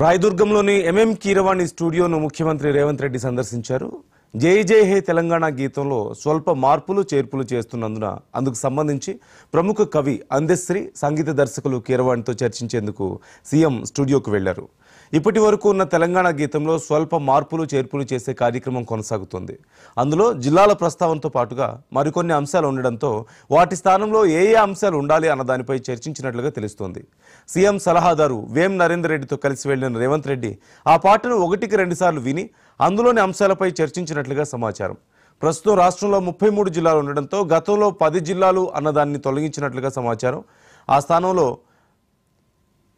రాయదుర్గంలోని MM Keeravani స్టూడియోను ముఖ్యమంత్రి రేవంత్ రెడ్డి సందర్శించారు. జై జై హే తెలంగాణ గీతంలో స్వల్ప మార్పులు చేర్పులు చేస్తున్నందున అందుకు సంబంధించి ప్రముఖ కవి అందశ్రీ సంగీత దర్శకులు కీరవాణితో చర్చించేందుకు సీఎం స్టూడియోకు వెళ్లారు. ఇప్పటి వరకు ఉన్న తెలంగాణ గీతంలో స్వల్ప మార్పులు చేర్పులు చేసే కార్యక్రమం కొనసాగుతుంది. అందులో జిల్లాల ప్రస్తావనతో పాటుగా మరికొన్ని అంశాలు ఉండడంతో వాటి స్థానంలో ఏ అంశాలు ఉండాలి అన్న దానిపై చర్చించినట్లుగా తెలుస్తోంది. సీఎం సలహాదారు వేం నరేందర్ రెడ్డితో కలిసి వెళ్లిన రేవంత్ రెడ్డి ఆ పాటను 1-2 సార్లు విని అందులోని అంశాలపై చర్చించినట్లుగా సమాచారం. ప్రస్తుతం రాష్ట్రంలో 33 జిల్లాలు ఉండడంతో గతంలో 10 జిల్లాలు అన్నదాన్ని తొలగించినట్లుగా సమాచారం. ఆ స్థానంలో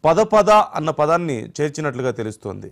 పద అన్న పదాన్ని చేర్చినట్లుగా తెలుస్తోంది.